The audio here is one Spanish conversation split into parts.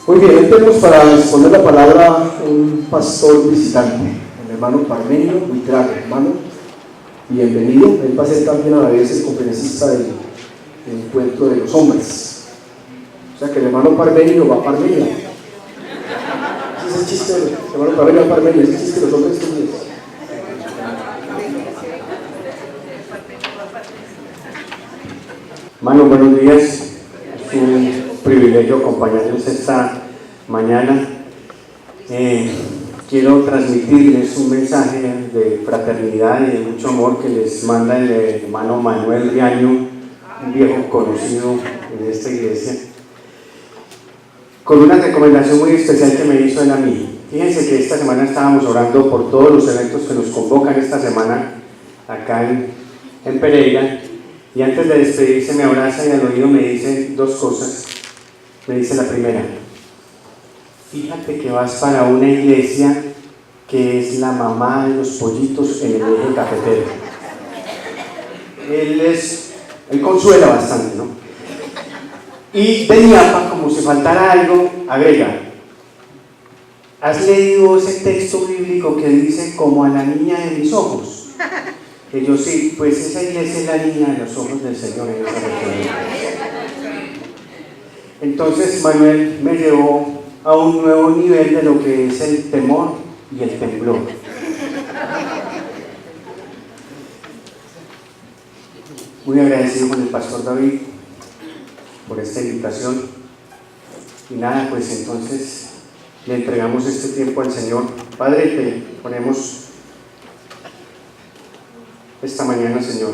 Muy bien, hoy tenemos para exponer la palabra un pastor visitante, el hermano Parmenio Buitrago. Hermano, bienvenido. Él va a ser también a la vez el conferencista del encuentro de los hombres. O sea que el hermano Parmenio va a Parmenio. Ese es el chiste, el hermano Parmenio va a Parmenio, ese es el chiste de los hombres estos días. Hermano, buenos días. Es un privilegio acompañarles esta mañana. Quiero transmitirles un mensaje de fraternidad y de mucho amor que les manda el hermano Manuel Riaño, un viejo conocido en esta iglesia, con una recomendación muy especial que me hizo él a mí. Fíjense que esta semana estábamos orando por todos los eventos que nos convocan esta semana acá en Pereira. Y antes de despedirse me abraza y al oído me dice dos cosas. Me dice la primera: fíjate que vas para una iglesia que es la mamá de los pollitos en el eje cafetero. Él consuela bastante, ¿no? Y de ñapa, como si faltara algo, agrega: ¿has leído ese texto bíblico que dice como a la niña de mis ojos? Que yo sí, pues esa iglesia es la niña de los ojos del Señor en esa región. Entonces Manuel me llevó a un nuevo nivel de lo que es el temor y el temblor. Muy agradecido con el pastor David por esta invitación. Y nada, pues entonces le entregamos este tiempo al Señor. Padre, te ponemos esta mañana, Señor.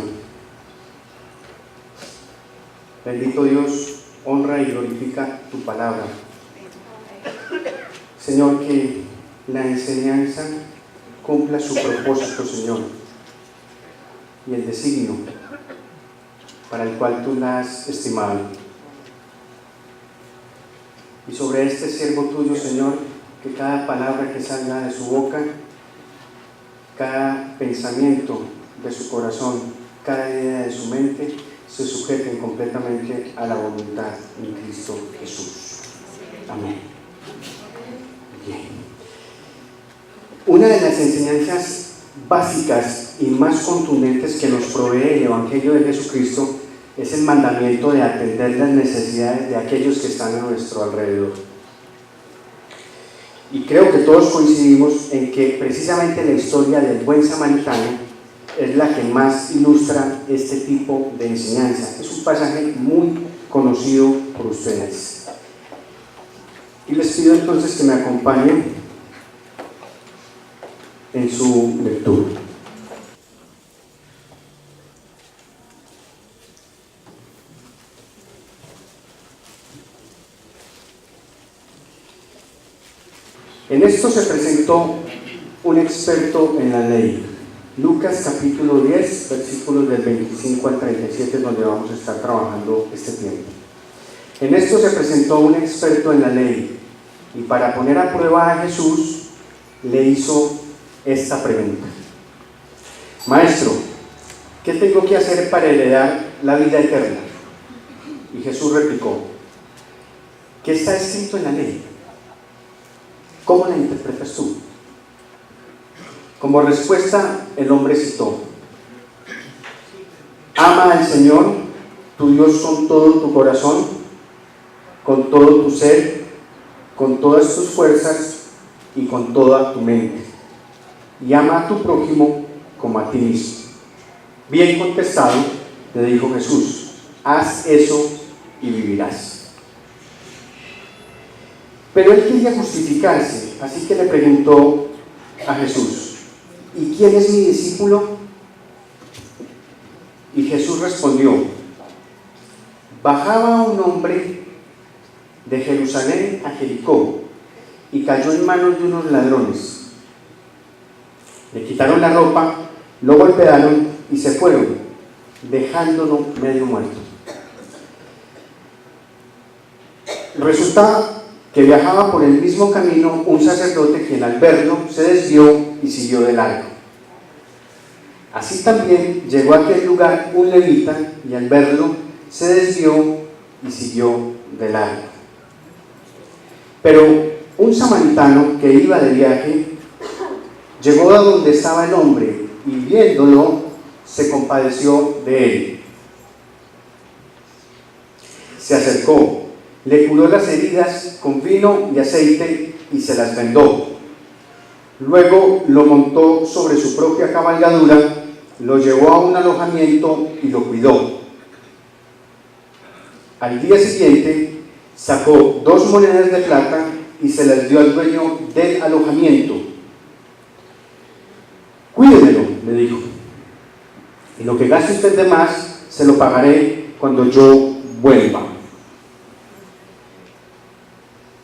Bendito Dios, honra y glorifica tu palabra. Señor, que la enseñanza cumpla su propósito, Señor, y el designio para el cual tú la has estimado. Y sobre este siervo tuyo, Señor, que cada palabra que salga de su boca, cada pensamiento de su corazón, cada idea de su mente, se sujeten completamente a la voluntad de Cristo Jesús. Amén. Bien. Una de las enseñanzas básicas y más contundentes que nos provee el Evangelio de Jesucristo es el mandamiento de atender las necesidades de aquellos que están a nuestro alrededor. Y creo que todos coincidimos en que precisamente la historia del buen samaritano es la que más ilustra este tipo de enseñanza. Es un pasaje muy conocido por ustedes. Y les pido entonces que me acompañen en su lectura. En esto se presentó un experto en la ley. Lucas capítulo 10, versículos del 25 al 37, donde vamos a estar trabajando este tiempo. En esto se presentó un experto en la ley, y para poner a prueba a Jesús, le hizo esta pregunta: Maestro, ¿qué tengo que hacer para heredar la vida eterna? Y Jesús replicó: ¿qué está escrito en la ley? ¿Cómo la interpretas tú? Como respuesta, el hombre citó: ama al Señor, tu Dios, con todo tu corazón, con todo tu ser, con todas tus fuerzas y con toda tu mente. Y ama a tu prójimo como a ti mismo. Bien contestado, le dijo Jesús: haz eso y vivirás. Pero él quería justificarse, así que le preguntó a Jesús: ¿y quién es mi discípulo? Y Jesús respondió: bajaba un hombre de Jerusalén a Jericó y cayó en manos de unos ladrones. Le quitaron la ropa, lo golpearon y se fueron, dejándolo medio muerto. Resulta que viajaba por el mismo camino un sacerdote, quien al verlo se desvió y siguió de largo. Así también llegó a aquel lugar un levita, y al verlo se desvió y siguió de largo. Pero un samaritano que iba de viaje llegó a donde estaba el hombre y viéndolo se compadeció de él. Se acercó, le curó las heridas con vino y aceite y se las vendó. Luego lo montó sobre su propia cabalgadura, lo llevó a un alojamiento y lo cuidó. Al día siguiente sacó 2 monedas de plata y se las dio al dueño del alojamiento. Cuídemelo, le dijo, y lo que gaste usted de más se lo pagaré cuando yo vuelva.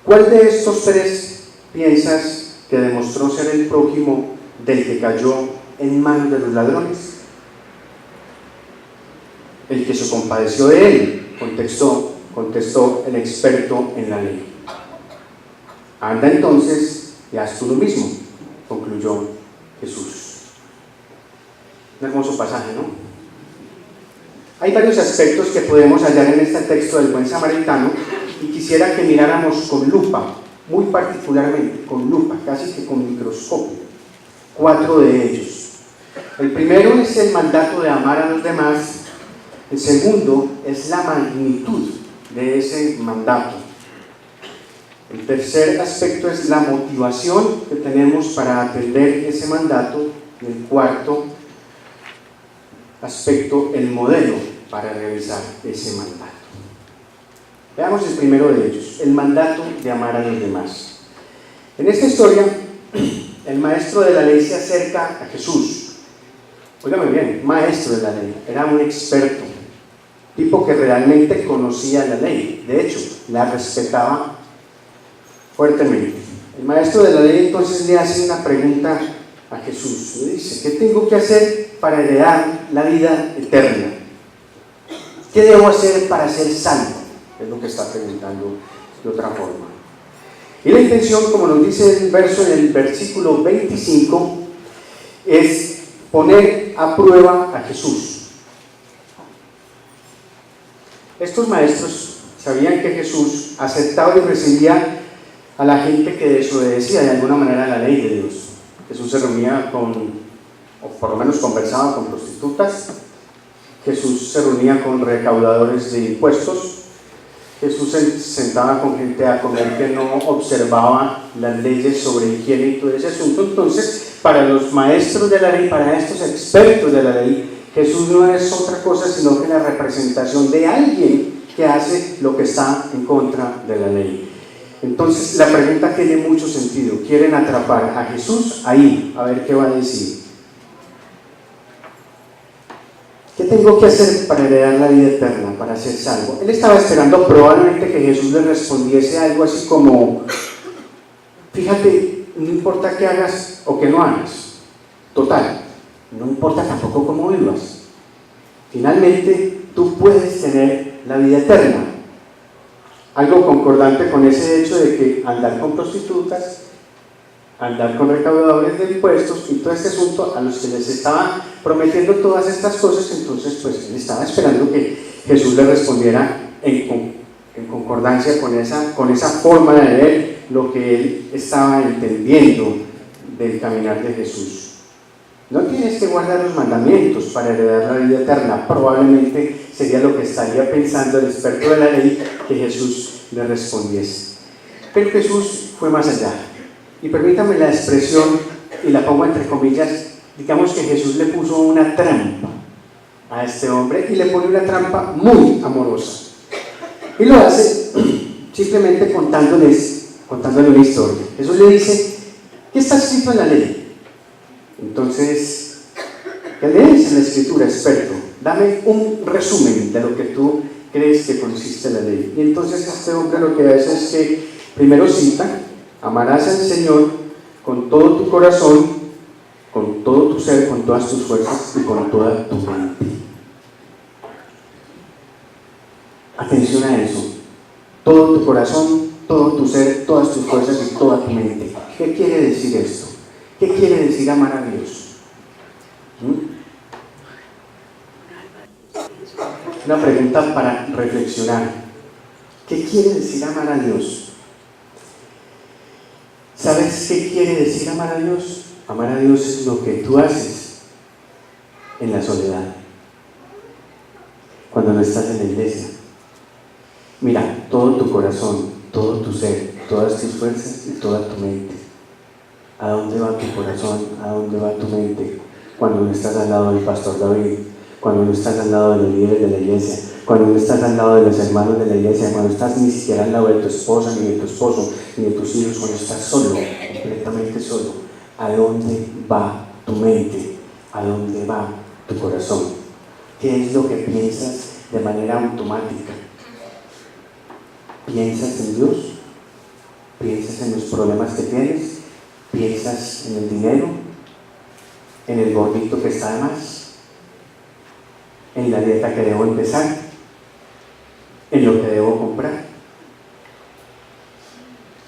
¿Cuál de estos 3 piensas que demostró ser el prójimo del que cayó en manos de los ladrones? El que se compadeció de él, contestó el experto en la ley. Anda entonces y haz tú lo mismo, concluyó Jesús. Un hermoso pasaje, ¿no? Hay varios aspectos que podemos hallar en este texto del buen samaritano y quisiera que miráramos con lupa, muy particularmente con lupa, casi que con microscopio, 4 de ellos. El primero es el mandato de amar a los demás. El segundo es la magnitud de ese mandato. El tercer aspecto es la motivación que tenemos para atender ese mandato. Y el cuarto aspecto, el modelo para realizar ese mandato. Veamos el primero de ellos, el mandato de amar a los demás. En esta historia, el maestro de la ley se acerca a Jesús. Óigame bien, maestro de la ley, era un experto, tipo que realmente conocía la ley, de hecho, la respetaba fuertemente. El maestro de la ley entonces le hace una pregunta a Jesús, le dice: ¿qué tengo que hacer para heredar la vida eterna? ¿Qué debo hacer para ser salvo? Es lo que está preguntando de otra forma. Y la intención, como nos dice el verso en el versículo 25, es poner a prueba a Jesús. Estos maestros sabían que Jesús aceptaba y recibía a la gente que desobedecía de alguna manera a la ley de Dios. Jesús se reunía o por lo menos conversaba con prostitutas. Jesús se reunía con recaudadores de impuestos. Jesús se sentaba con gente a comer que no observaba las leyes sobre higiene y todo ese asunto. Entonces, para los maestros de la ley, para estos expertos de la ley, Jesús no es otra cosa sino que la representación de alguien que hace lo que está en contra de la ley. Entonces, la pregunta tiene mucho sentido. Quieren atrapar a Jesús ahí, a ver qué va a decir. ¿Qué tengo que hacer para heredar la vida eterna, para ser salvo? Él estaba esperando probablemente que Jesús le respondiese algo así como: fíjate, no importa qué hagas o qué no hagas, total, no importa tampoco cómo vivas, finalmente tú puedes tener la vida eterna. Algo concordante con ese hecho de que andar con prostitutas, andar con recaudadores de impuestos y todo este asunto a los que les estaba prometiendo todas estas cosas, entonces pues él estaba esperando que Jesús le respondiera en concordancia con esa forma de ver lo que él estaba entendiendo del caminar de Jesús. No tienes que guardar los mandamientos para heredar la vida eterna, probablemente sería lo que estaría pensando el experto de la ley que Jesús le respondiese. Pero Jesús fue más allá. Y permítame la expresión, y la pongo entre comillas, digamos que Jesús le puso una trampa a este hombre, y le pone una trampa muy amorosa. Y lo hace simplemente contándole una historia. Jesús le dice: ¿qué está escrito en la ley? Entonces, ¿qué lees en la escritura, experto? Dame un resumen de lo que tú crees que consiste la ley. Y entonces este hombre lo que hace es que primero cita: amarás al Señor con todo tu corazón, con todo tu ser, con todas tus fuerzas y con toda tu mente. Atención a eso: todo tu corazón, todo tu ser, todas tus fuerzas y toda tu mente. ¿Qué quiere decir esto? ¿Qué quiere decir amar a Dios? Una pregunta para reflexionar. ¿Qué quiere decir amar a Dios? ¿Sabes qué quiere decir amar a Dios? Amar a Dios es lo que tú haces en la soledad, cuando no estás en la iglesia. Mira, todo tu corazón, todo tu ser, todas tus fuerzas y toda tu mente. ¿A dónde va tu corazón? ¿A dónde va tu mente? Cuando no estás al lado del pastor David, cuando no estás al lado de los líderes de la iglesia, cuando no estás al lado de los hermanos de la iglesia, cuando estás ni siquiera al lado de tu esposa, ni de tu esposo, ni de tus hijos, cuando estás solo, completamente solo. ¿A dónde va tu mente? ¿A dónde va tu corazón? ¿Qué es lo que piensas de manera automática? ¿Piensas en Dios? ¿Piensas en los problemas que tienes? ¿Piensas en el dinero? ¿En el gordito que está de más? ¿En la dieta que debo empezar? ¿En lo que debo comprar?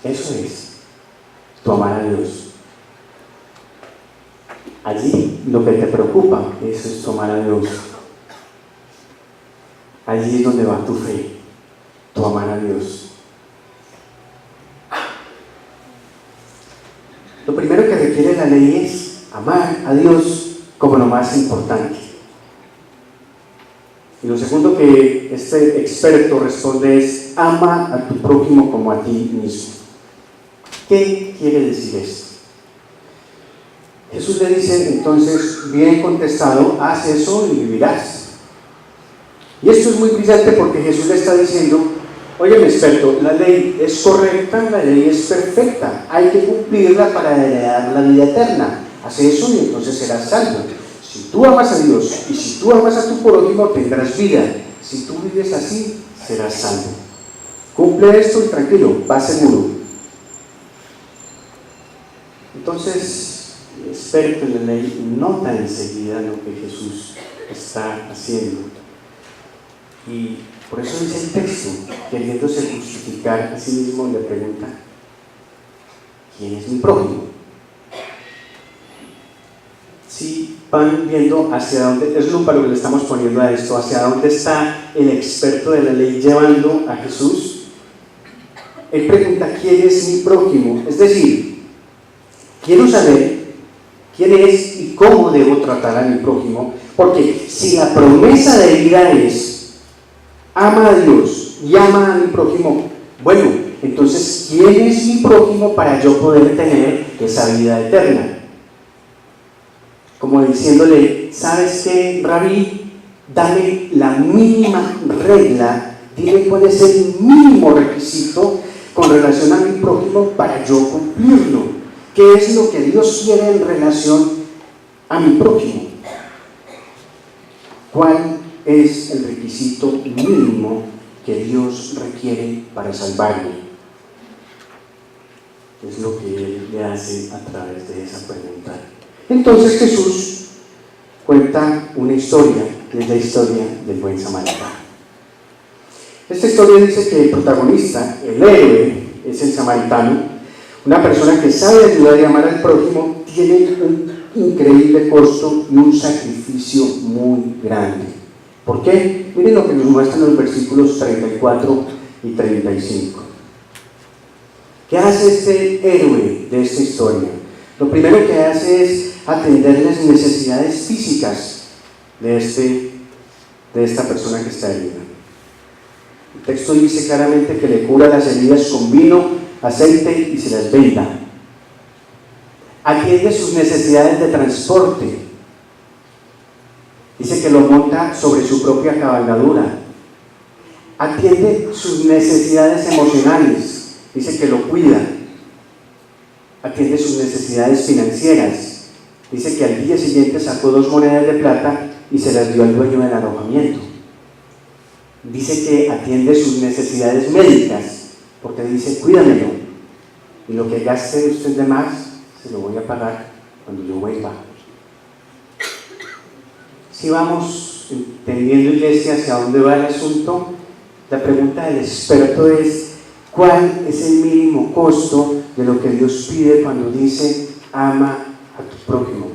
Eso es tu amar a Dios. Allí lo que te preocupa, eso es tu amar a Dios. Allí es donde va tu fe, tu amar a Dios. Lo primero que requiere la ley es amar a Dios como lo más importante. Y lo segundo que este experto responde es: ama a tu prójimo como a ti mismo. ¿Qué quiere decir esto? Jesús le dice entonces: bien contestado, haz eso y vivirás. Y esto es muy brillante porque Jesús le está diciendo: oye, experto, la ley es correcta, la ley es perfecta, hay que cumplirla para heredar la vida eterna. Haz eso y entonces serás salvo. Si tú amas a Dios y si tú amas a tu prójimo, tendrás vida. Si tú vives así, serás salvo. Cumple esto y tranquilo, vas seguro. Entonces, el experto en la ley nota enseguida lo que Jesús está haciendo. Y por eso dice el texto, queriéndose justificar a sí mismo, le pregunta: ¿quién es mi prójimo? Si van viendo hacia dónde, es lupa lo que le estamos poniendo a esto, hacia dónde está el experto de la ley llevando a Jesús. Él pregunta: ¿quién es mi prójimo? Es decir, quiero saber quién es y cómo debo tratar a mi prójimo, porque si la promesa de vida es: ama a Dios y ama a mi prójimo, bueno, entonces ¿quién es mi prójimo para yo poder tener esa vida eterna? Como diciéndole: ¿sabes qué, Rabí? Dame la mínima regla, dime cuál es el mínimo requisito con relación a mi prójimo para yo cumplirlo. ¿Qué es lo que Dios quiere en relación a mi prójimo? ¿Cuál es el requisito mínimo que Dios requiere para salvarme? Es lo que Él le hace a través de esa pregunta. Entonces Jesús cuenta una historia, que es la historia del buen samaritano. Esta historia dice que el protagonista, el héroe, es el samaritano, una persona que sabe ayudar y amar al prójimo, tiene un increíble costo y un sacrificio muy grande. ¿Por qué? Miren lo que nos muestran los versículos 34 y 35. ¿Qué hace este héroe de esta historia? Lo primero que hace es atender las necesidades físicas de esta persona que está herida. El texto dice claramente que le cura las heridas con vino, aceite y se las venda. Atiende sus necesidades de transporte. Dice que lo monta sobre su propia cabalgadura. Atiende sus necesidades emocionales. Dice que lo cuida. Atiende sus necesidades financieras. Dice que al día siguiente sacó 2 monedas de plata y se las dio al dueño del alojamiento. Dice que atiende sus necesidades médicas, porque dice: cuídamelo, y lo que gaste usted de más, se lo voy a pagar cuando yo vuelva. Si vamos entendiendo, iglesia, hacia dónde va el asunto, la pregunta del experto es: ¿cuál es el mínimo costo de lo que Dios pide cuando dice: ama a tu prójimo?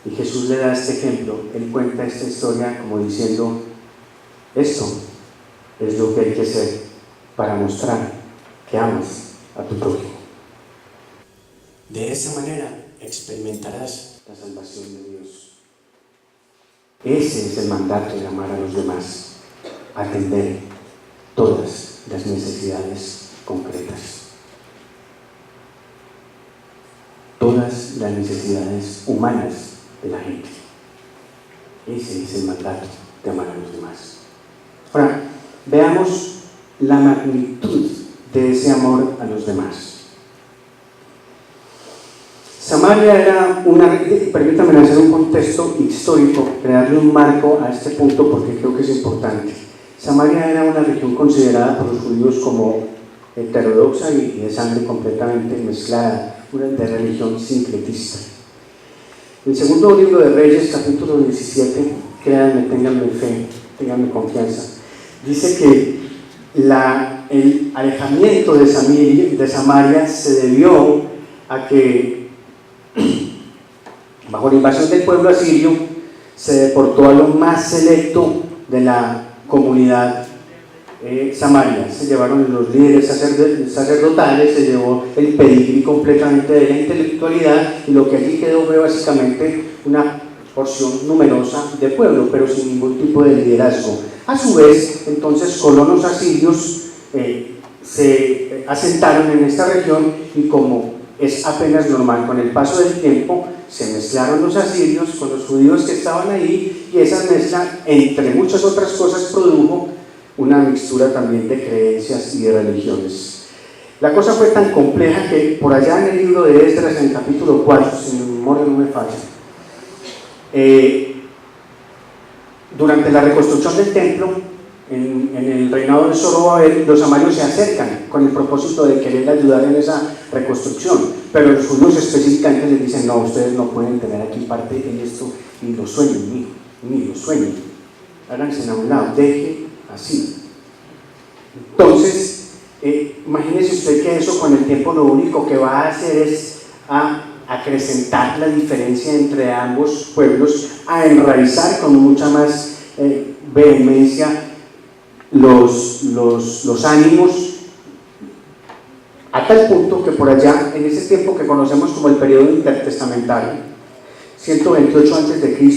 Y Jesús le da este ejemplo. Él cuenta esta historia como diciendo: esto es lo que hay que hacer para mostrar que amas a tu prójimo. De esa manera experimentarás la salvación de Dios. Ese es el mandato de amar a los demás, atender todas las necesidades concretas, todas las necesidades humanas de la gente. Ese es el mandato de amar a los demás. Ahora, veamos la magnitud de ese amor a los demás. Samaria era permítanme hacer un contexto histórico, crearle un marco a este punto porque creo que es importante. Samaria era una región considerada por los judíos como heterodoxa y de sangre completamente mezclada, una de religión sincretista. El segundo libro de Reyes, capítulo 17, créanme, ténganme fe, ténganme confianza, dice que el alejamiento de Samaria se debió a que bajo la invasión del pueblo asirio se deportó a lo más selecto de la comunidad samaria. Se llevaron los líderes sacerdotales, se llevó el pedigrí completamente de la intelectualidad y lo que allí quedó fue básicamente una porción numerosa de pueblo, pero sin ningún tipo de liderazgo. A su vez, entonces, colonos asirios se asentaron en esta región y como es apenas normal, con el paso del tiempo se mezclaron los asirios con los judíos que estaban ahí y esa mezcla, entre muchas otras cosas, produjo una mixtura también de creencias y de religiones. La cosa fue tan compleja que por allá en el libro de Esdras, en el capítulo 4, si mi memoria no me falla, durante la reconstrucción del templo, en el reinado de Zorobabel, los samarios se acercan con el propósito de querer ayudar en esa reconstrucción, pero los judíos específicamente les dicen: no, ustedes no pueden tener aquí parte en esto, ni lo sueñen, ni lo sueñen, háganse a un lado, deje así. Entonces, imagínese usted que eso con el tiempo lo único que va a hacer es acrecentar la diferencia entre ambos pueblos, a enraizar con mucha más vehemencia los ánimos, a tal punto que por allá, en ese tiempo que conocemos como el periodo intertestamentario, 128 a.C.,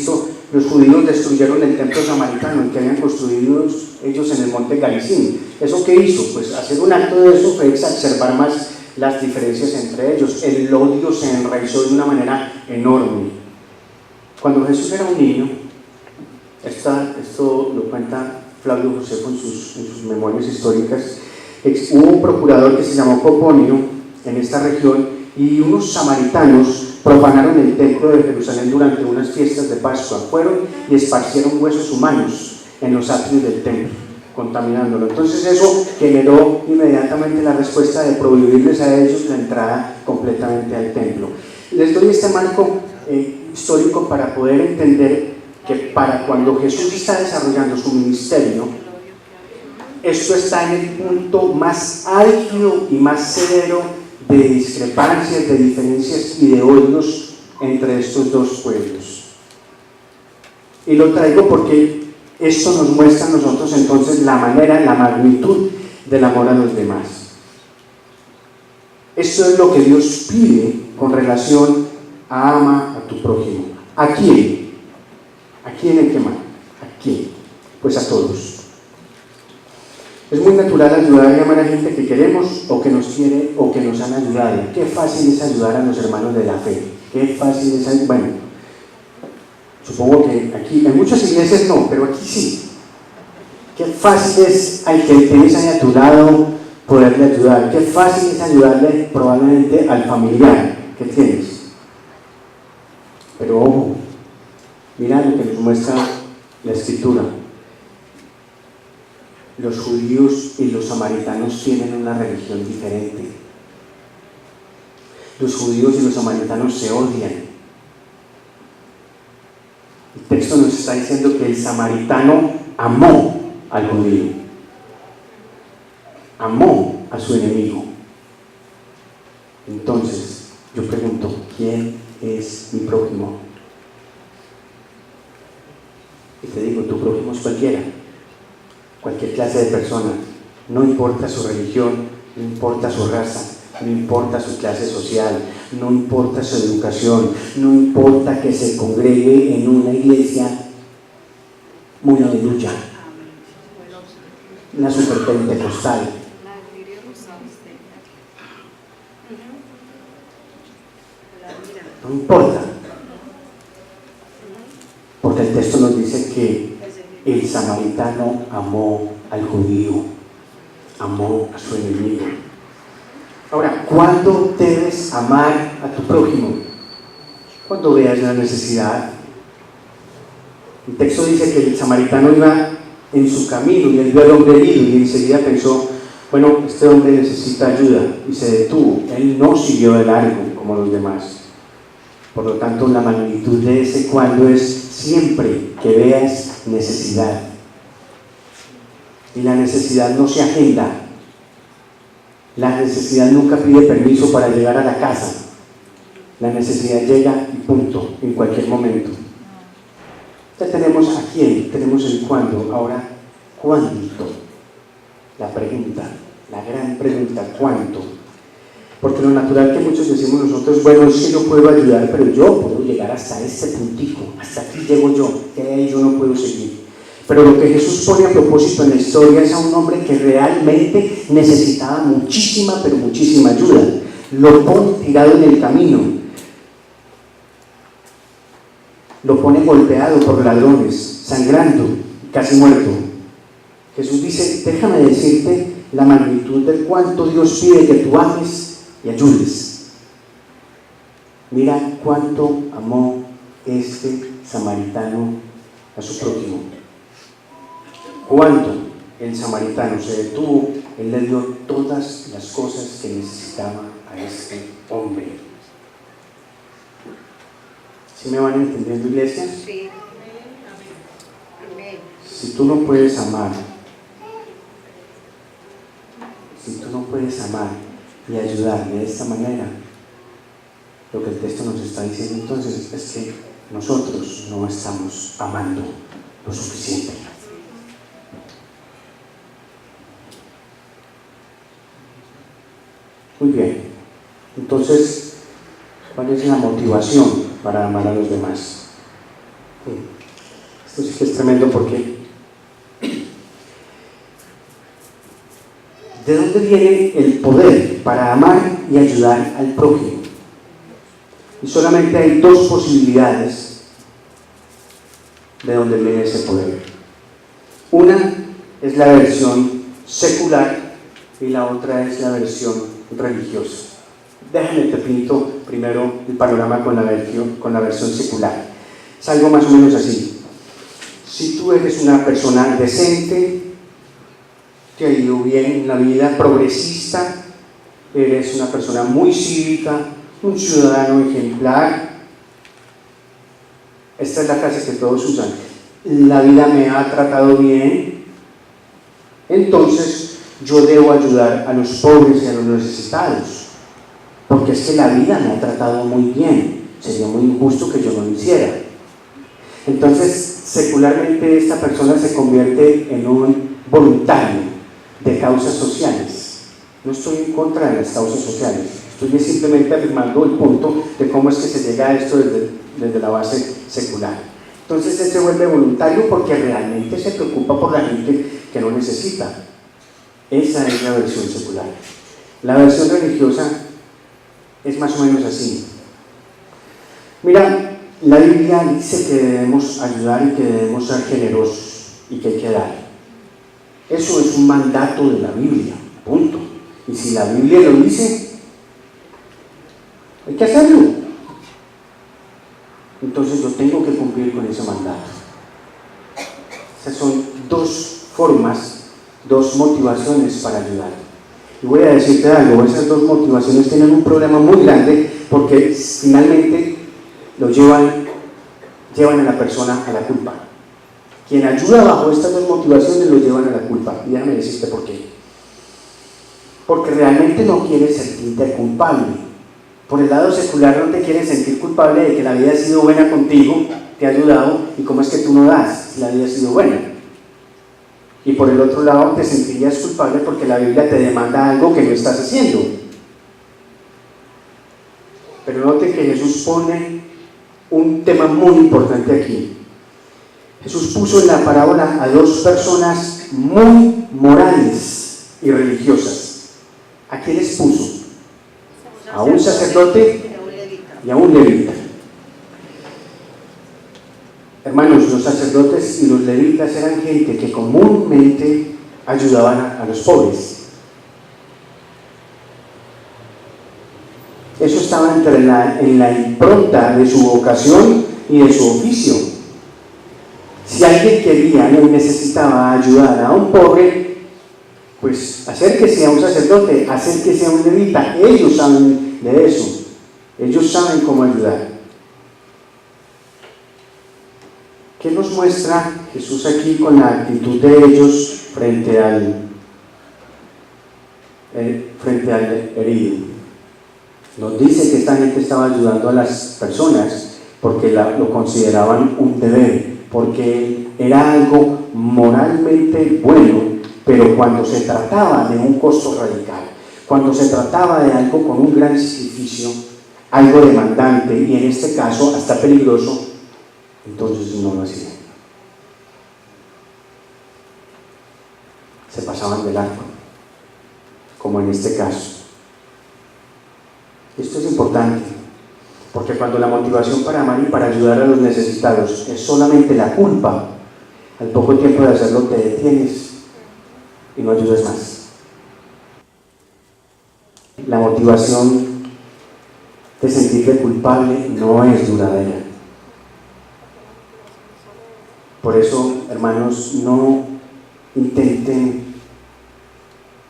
los judíos destruyeron el templo samaritano que habían construido ellos en el monte Garizim. ¿Eso qué hizo? Pues hacer un acto de eso fue exacerbar más las diferencias entre ellos. El odio se enraizó de una manera enorme. Cuando Jesús era un niño, esto lo cuenta Flavio Josefo en sus memorias históricas, hubo un procurador que se llamó Coponio en esta región y unos samaritanos profanaron el templo de Jerusalén durante unas fiestas de Pascua. Fueron y esparcieron huesos humanos en los atrios del templo, contaminándolo. Entonces eso generó inmediatamente la respuesta de prohibirles a ellos la entrada completamente al templo. Les doy este marco histórico para poder entender que para cuando Jesús está desarrollando su ministerio, esto está en el punto más álgido y más severo de discrepancias, de diferencias y de odios entre estos dos pueblos. Y lo traigo porque esto nos muestra a nosotros entonces la manera, la magnitud del amor a los demás. Esto es lo que Dios pide con relación a ama a tu prójimo. ¿A quién? ¿A quién hay que amar? ¿A quién? Pues a todos. Es muy natural ayudar y amar a gente que queremos o que nos quiere o que nos han ayudado. Qué fácil es ayudar a los hermanos de la fe. Qué fácil es ayudar. Bueno, supongo que aquí, en muchas iglesias no, pero aquí sí. Qué fácil es al que tienes ahí a tu lado poderle ayudar. Qué fácil es ayudarle probablemente al familiar que tienes. Pero ojo, mira lo que nos muestra la Escritura. Los judíos y los samaritanos tienen una religión diferente. Los judíos y los samaritanos se odian. El texto nos está diciendo que el samaritano amó al judío, amó a su enemigo. Entonces, yo pregunto, ¿quién es mi prójimo? Y te digo, tu prójimo es cualquier clase de persona, no importa su religión, no importa su raza, no importa su clase social, no importa su educación, no importa que se congregue en una iglesia muy aleluya, una superpentecostal. No importa, porque el texto nos dice que el samaritano amó al judío, amó a su enemigo. Ahora, ¿cuándo debes amar a tu prójimo? Cuando veas la necesidad. El texto dice que el samaritano iba en su camino y él vio al hombre herido y enseguida pensó, bueno, este hombre necesita ayuda, y se detuvo. Él no siguió de largo como los demás. Por lo tanto, la magnitud de ese cuando es siempre que veas necesidad. Y la necesidad no se agenda. La necesidad nunca pide permiso para llegar a la casa. La necesidad llega y punto, en cualquier momento. Ya tenemos a quién, tenemos el cuándo. Ahora, ¿cuánto? La pregunta, la gran pregunta, ¿cuánto? Porque lo natural que muchos decimos nosotros, bueno, es que yo puedo ayudar, pero yo puedo llegar hasta este puntico, hasta aquí llego yo, que ahí yo no puedo seguir. Pero lo que Jesús pone a propósito en la historia es a un hombre que realmente necesitaba muchísima, pero muchísima ayuda. Lo pone tirado en el camino, lo pone golpeado por ladrones, sangrando, casi muerto. Jesús dice, déjame decirte la magnitud de cuánto Dios pide que tú ames y ayudes. Mira cuánto amó este samaritano a su prójimo. Cuánto el samaritano se detuvo, él le dio todas las cosas que necesitaba a este hombre. ¿Sí me van entendiendo, iglesia? Sí. Amén. Si tú no puedes amar, y ayudar de esta manera, lo que el texto nos está diciendo entonces es que nosotros no estamos amando lo suficiente. Muy bien, entonces, ¿cuál es la motivación para amar a los demás? Esto sí que es tremendo porque ¿de dónde viene el poder para amar y ayudar al prójimo? Y solamente hay dos posibilidades de dónde viene ese poder. Una es la versión secular y la otra es la versión religiosa. Déjame te pinto primero el panorama con la versión secular. Es algo más o menos así. Si tú eres una persona decente, te ha ido bien en la vida, progresista, eres una persona muy cívica, un ciudadano ejemplar, esta es la frase que todos usan, la vida me ha tratado bien, entonces yo debo ayudar a los pobres y a los necesitados, porque es que la vida me ha tratado muy bien, sería muy injusto que yo no lo hiciera. Entonces, secularmente esta persona se convierte en un voluntario de causas sociales. No estoy en contra de las causas sociales, estoy simplemente afirmando el punto de cómo es que se llega a esto desde la base secular. Entonces él se vuelve voluntario porque realmente se preocupa por la gente que no necesita. Esa es la versión secular. La versión religiosa es más o menos así. Mira, la Biblia dice que debemos ayudar y que debemos ser generosos y que hay que dar. Eso es un mandato de la Biblia, punto. Y si la Biblia lo dice, hay que hacerlo. Entonces yo tengo que cumplir con ese mandato. Esas son dos formas, dos motivaciones para ayudar. Y voy a decirte algo, esas dos motivaciones tienen un problema muy grande porque finalmente lo llevan a la persona a la culpa. Quien ayuda bajo estas dos motivaciones lo llevan a la culpa. Y déjame decirte por qué. Porque realmente no quieres sentirte culpable. Por el lado secular no te quieres sentir culpable de que la vida ha sido buena contigo, te ha ayudado, y cómo es que tú no das si la vida ha sido buena. Y por el otro lado te sentirías culpable porque la Biblia te demanda algo que no estás haciendo. Pero noten que Jesús pone un tema muy importante aquí. Jesús puso en la parábola a dos personas muy morales y religiosas. ¿A quién les puso? A un sacerdote y a un levita. Hermanos, los sacerdotes y los levitas eran gente que comúnmente ayudaban a los pobres. Eso estaba en la impronta de su vocación y de su oficio. Si alguien quería y necesitaba ayudar a un pobre, pues acérquese a un sacerdote, acérquese a un levita. Ellos saben de eso. Ellos saben cómo ayudar. ¿Qué nos muestra Jesús aquí con la actitud de ellos frente al herido? Nos dice que esta gente estaba ayudando a las personas porque lo consideraban un deber, porque era algo moralmente bueno, pero cuando se trataba de un costo radical, cuando se trataba de algo con un gran sacrificio, algo demandante y en este caso hasta peligroso, entonces no lo hacían. Se pasaban del arco, como en este caso. Esto es importante, porque cuando la motivación para amar y para ayudar a los necesitados es solamente la culpa, al poco tiempo de hacerlo te detienes y no ayudas más. La motivación de sentirte culpable no es duradera. Por eso, hermanos, no intenten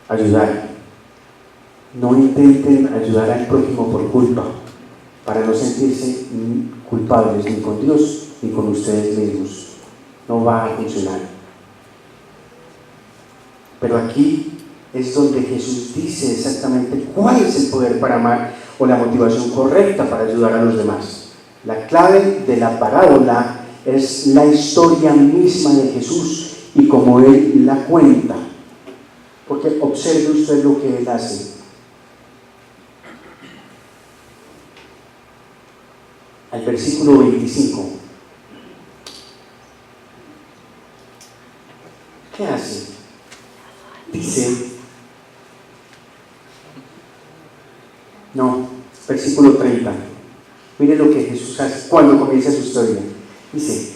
ayudar. No intenten ayudar al prójimo por culpa, para no sentirse culpables ni con Dios ni con ustedes mismos. No va a funcionar. Pero aquí es donde Jesús dice exactamente cuál es el poder para amar o la motivación correcta para ayudar a los demás. La clave de la parábola es la historia misma de Jesús y cómo Él la cuenta. Porque observe usted lo que Él hace. Al versículo 25. ¿Qué hace? Dice, versículo 30. Mire lo que Jesús hace cuando comienza su historia. Dice,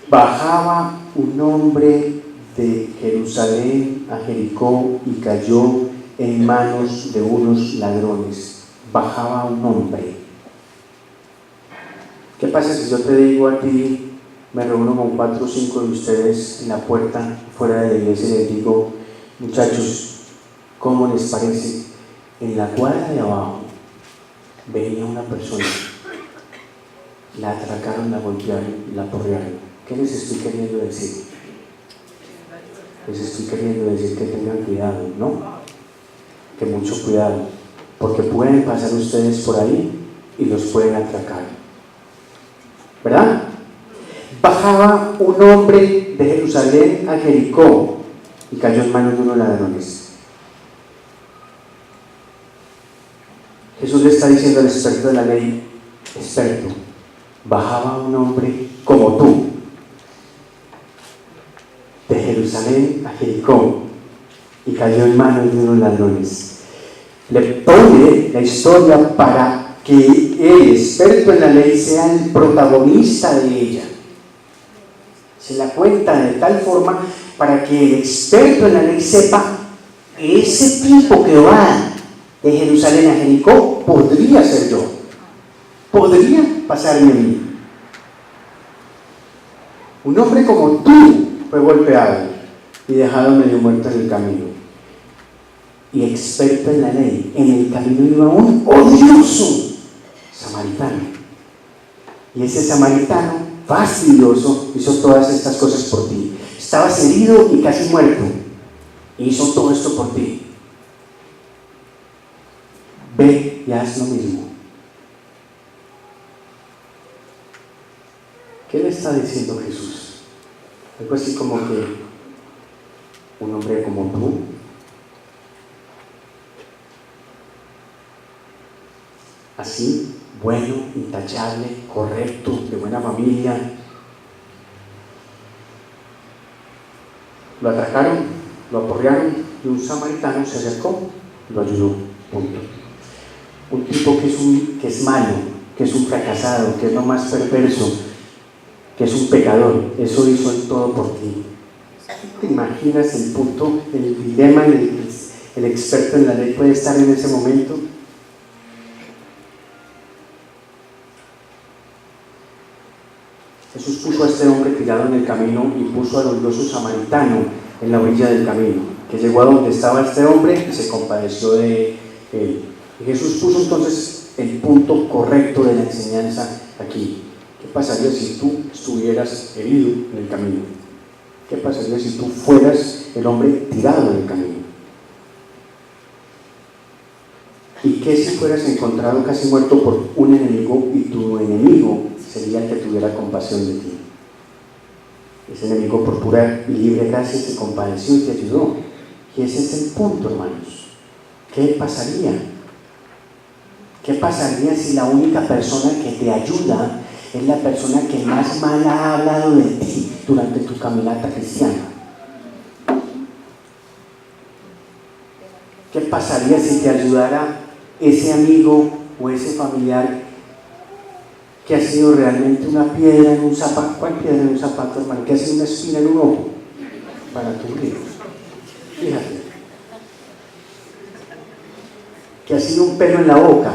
bajaba un hombre de Jerusalén a Jericó y cayó en manos de unos ladrones. Bajaba un hombre. ¿Qué pasa si yo te digo a ti, me reúno con 4 o 5 de ustedes en la puerta fuera de la iglesia y les digo, muchachos, ¿cómo les parece? En la cuadra de abajo venía una persona, la atracaron, la golpearon, la porrearon. ¿Qué les estoy queriendo decir? Les estoy queriendo decir que tengan cuidado, ¿no? Que mucho cuidado, porque pueden pasar ustedes por ahí y los pueden atracar, ¿verdad? Bajaba un hombre de Jerusalén a Jericó y cayó en manos de unos ladrones. Jesús le está diciendo al experto de la ley, experto, bajaba un hombre como tú, de Jerusalén a Jericó, y cayó en manos de unos ladrones. Le pone la historia para que el experto en la ley sea el protagonista de ella. Se la cuenta de tal forma para que el experto en la ley sepa, ese tipo que va de Jerusalén a Jericó podría ser yo, podría pasarme a mí. Un hombre como tú fue golpeado y dejado medio muerto en el camino, y experto en la ley, en el camino iba un odioso samaritano, y ese samaritano fastidioso hizo todas estas cosas por ti. Estabas herido y casi muerto, y hizo todo esto por ti. Ve y haz lo mismo. ¿Qué le está diciendo Jesús? Algo así como que un hombre como tú así bueno, intachable, correcto, de buena familia. Lo atracaron, lo aporrearon y un samaritano se acercó y lo ayudó. Punto. Un tipo que es malo, que es un fracasado, que es lo más perverso, que es un pecador, eso hizo el todo por ti. ¿Te imaginas el punto, el dilema en el que el experto en la ley puede estar en ese momento? Jesús puso a este hombre tirado en el camino y puso al odioso samaritano en la orilla del camino, que llegó a donde estaba este hombre y se compadeció de él. Y Jesús puso entonces el punto correcto de la enseñanza aquí. ¿Qué pasaría si tú estuvieras herido en el camino? ¿Qué pasaría si tú fueras el hombre tirado en el camino? ¿Y qué si fueras encontrado casi muerto por un enemigo y tu enemigo sería el que tuviera compasión de ti? Ese enemigo por pura y libre gracia te compadeció y te ayudó. Y ese es el punto, hermanos. ¿Qué pasaría? ¿Qué pasaría si la única persona que te ayuda es la persona que más mal ha hablado de ti durante tu caminata cristiana? ¿Qué pasaría si te ayudara ese amigo o ese familiar que ha sido realmente una piedra en un zapato? ¿Cuál piedra en un zapato, hermano? Que ha sido una espina en un ojo para tu vida. Fíjate. Que ha sido un pelo en la boca.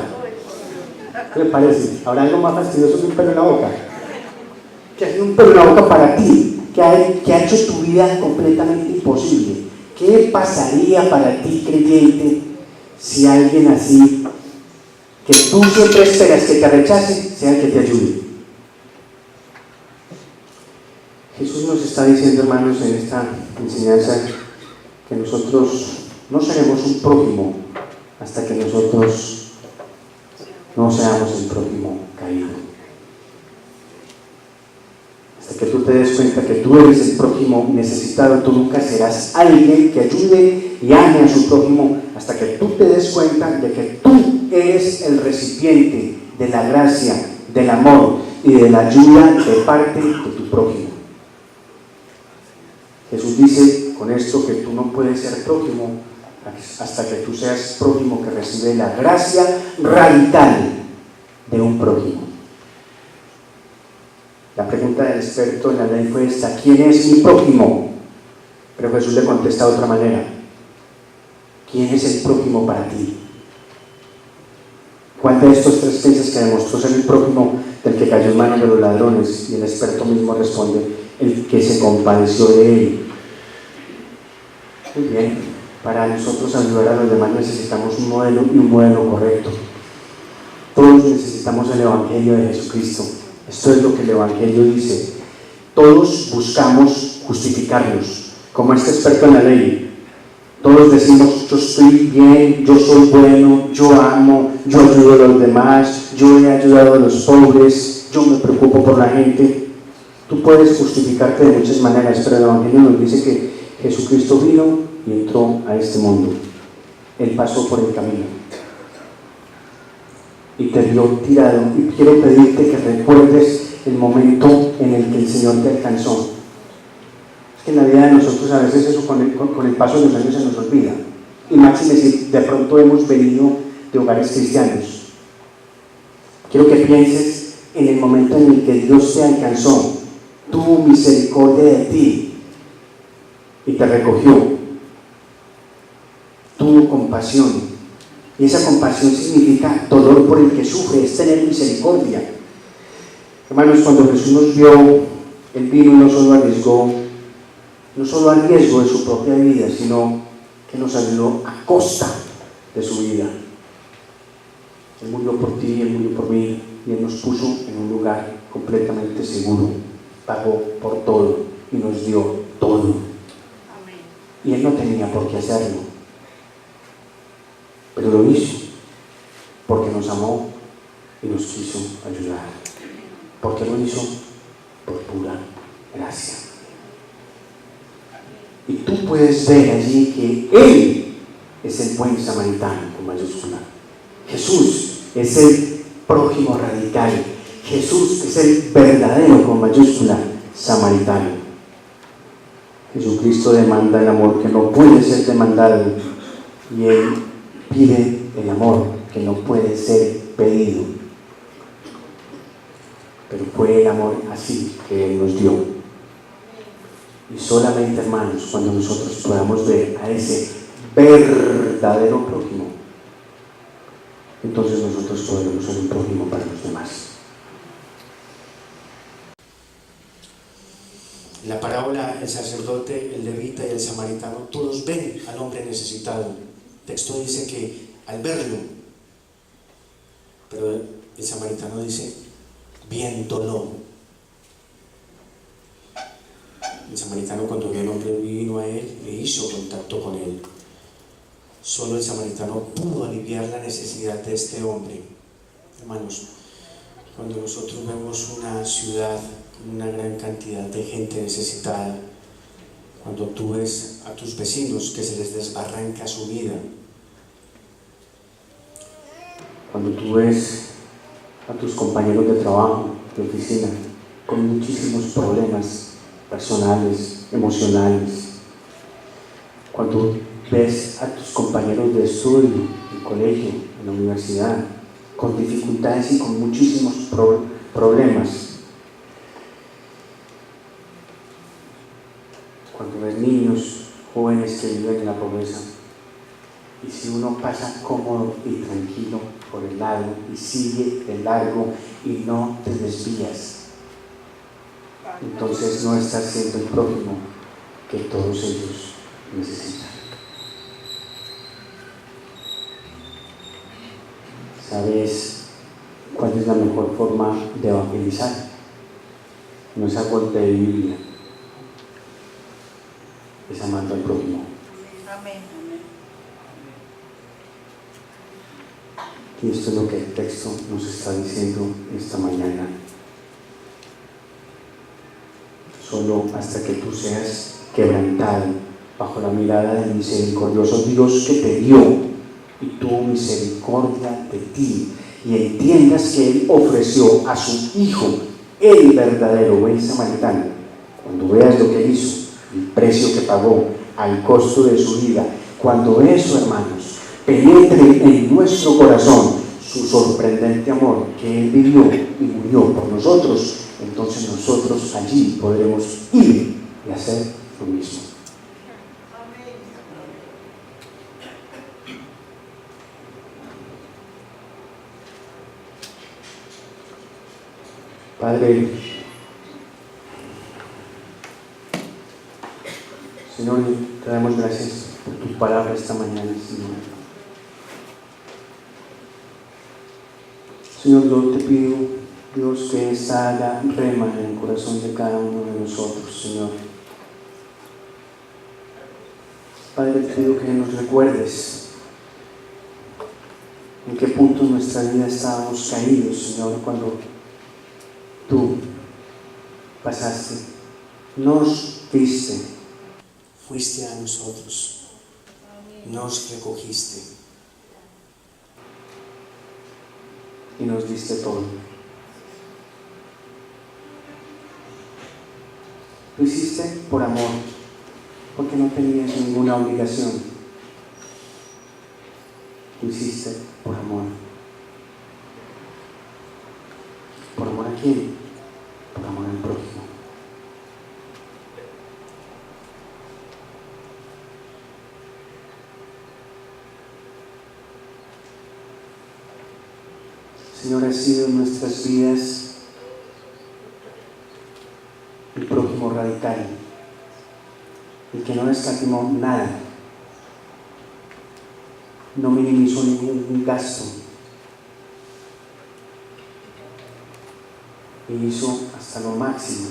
¿Qué le parece? ¿Habrá algo más fastidioso que un pelo en la boca? Que ha sido un pelo en la boca para ti, que ha hecho tu vida completamente imposible. ¿Qué pasaría para ti, creyente, si alguien así, que tú siempre esperas que te rechace, sea el que te ayude? Jesús nos está diciendo, hermanos, en esta enseñanza, que nosotros no seremos un prójimo hasta que nosotros no seamos el prójimo caído. Hasta que tú te des cuenta que tú eres el prójimo necesitado, tú nunca serás alguien que ayude y ame a su prójimo, hasta que tú te des cuenta de que tú eres el recipiente de la gracia, del amor y de la ayuda de parte de tu prójimo. Jesús dice con esto que tú no puedes ser prójimo hasta que tú seas prójimo que recibe la gracia radical de un prójimo. La pregunta del experto en la ley fue esta: ¿quién es mi prójimo? Pero Jesús le contesta de otra manera: ¿quién es el prójimo para ti? ¿Cuál de estos tres piensas que demostró ser el prójimo del que cayó en manos de los ladrones? Y el experto mismo responde: el que se compadeció de él. Muy bien. Para nosotros ayudar a los demás necesitamos un modelo y un modelo correcto. Todos necesitamos el Evangelio de Jesucristo. Esto es lo que el Evangelio dice. Todos buscamos justificarnos, como este experto en la ley. Todos decimos: yo estoy bien, yo soy bueno, yo amo, yo ayudo a los demás, yo he ayudado a los pobres, yo me preocupo por la gente. Tú puedes justificarte de muchas maneras, pero el Evangelio nos dice que Jesucristo vino y entró a este mundo. Él pasó por el camino y te vio tirado, y quiero pedirte que recuerdes el momento en el que el Señor te alcanzó. Es que en la vida de nosotros a veces eso con el paso de los años se nos olvida, y máxime si de pronto hemos venido de hogares cristianos. Quiero que pienses en el momento en el que Dios te alcanzó, tuvo misericordia de ti y te recogió, tuvo compasión. Y esa compasión significa dolor por el que sufre, es tener misericordia. Hermanos, cuando Jesús nos vio, Él vino y no solo a riesgo de su propia vida, sino que nos ayudó a costa de su vida. Él murió por ti, Él murió por mí, y Él nos puso en un lugar completamente seguro. Pagó por todo y nos dio todo. Amén. Y Él no tenía por qué hacerlo, pero lo hizo porque nos amó y nos quiso ayudar. ¿Por qué lo hizo? Por pura gracia. Y tú puedes ver allí que Él es el buen samaritano con mayúscula. Jesús es el prójimo radical. Jesús es el verdadero, con mayúscula, samaritano. Jesucristo demanda el amor que no puede ser demandado y Él pide el amor que no puede ser pedido. Pero fue el amor así que Él nos dio. Y solamente, hermanos, cuando nosotros podamos ver a ese verdadero prójimo, entonces nosotros podremos ser un prójimo para los demás. En la parábola, el sacerdote, el levita y el samaritano, todos ven al hombre necesitado. El texto dice que al verlo, pero el samaritano dice, viéndolo. El samaritano, cuando vio al hombre, vino a él e hizo contacto con él. Solo el samaritano pudo aliviar la necesidad de este hombre. Hermanos, cuando nosotros vemos una ciudad con una gran cantidad de gente necesitada, cuando tú ves a tus vecinos que se les desbarranca su vida, cuando tú ves a tus compañeros de trabajo, de oficina, con muchísimos problemas personales, emocionales, cuando ves a tus compañeros de estudio, en colegio, en la universidad, con dificultades y con muchísimos problemas, cuando ves niños, jóvenes que viven en la pobreza, y si uno pasa cómodo y tranquilo por el lado y sigue de largo y no te desvías, entonces no estás siendo el prójimo que todos ellos necesitan. ¿Sabes cuál es la mejor forma de evangelizar? No es a golpe de Biblia, es amando al prójimo. Amén. Y esto es lo que el texto nos está diciendo esta mañana. Solo hasta que tú seas quebrantado bajo la mirada del misericordioso Dios que te dio y tuvo misericordia de ti, y entiendas que Él ofreció a su Hijo, el verdadero buen samaritano, cuando veas lo que hizo, el precio que pagó, al costo de su vida, cuando eso, hermanos, penetre en nuestro corazón su sorprendente amor que Él vivió y murió por nosotros, entonces nosotros allí podremos ir y hacer lo mismo. Padre, Señor, te damos gracias por tu palabra esta mañana, Señor. Señor, yo te pido, Dios, que esta haga rema en el corazón de cada uno de nosotros, Señor. Padre, te pido que nos recuerdes en qué punto en nuestra vida estábamos caídos, Señor, cuando tú pasaste, nos viste, fuiste a nosotros, nos recogiste y nos diste todo. Lo hiciste por amor, porque no tenías ninguna obligación. Lo hiciste por amor. ¿Por amor a quién? Por amor al prójimo. Señor, ha sido en nuestras vidas el prójimo radical, el que no escatimó nada, no minimizó ningún gasto y hizo hasta lo máximo.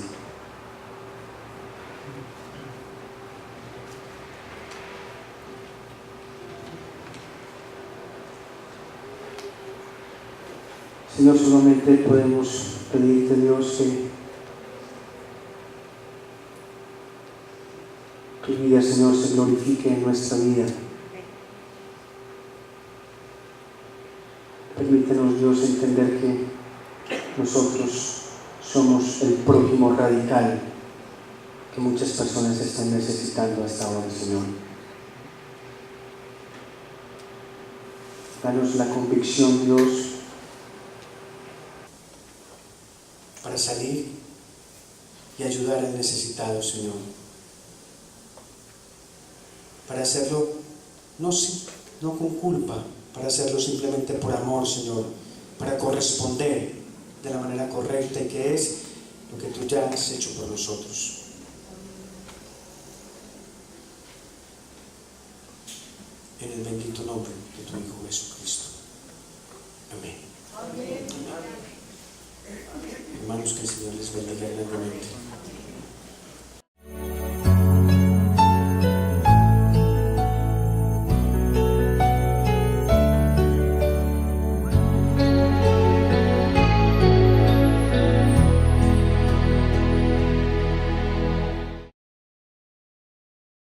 Señor, solamente podemos pedirte, Dios, que tu vida, Señor, se glorifique en nuestra vida. Permítenos, Dios, entender que nosotros somos el prójimo radical que muchas personas están necesitando hasta ahora, Señor. Danos la convicción, Dios, para salir y ayudar al necesitado, Señor. Para hacerlo no con culpa, para hacerlo simplemente por amor, Señor, para corresponder de la manera correcta, y que es lo que tú ya has hecho por nosotros. En el bendito nombre de tu Hijo Jesucristo. Amén. Amén. Hermanos, que el Señor les bendiga grandemente.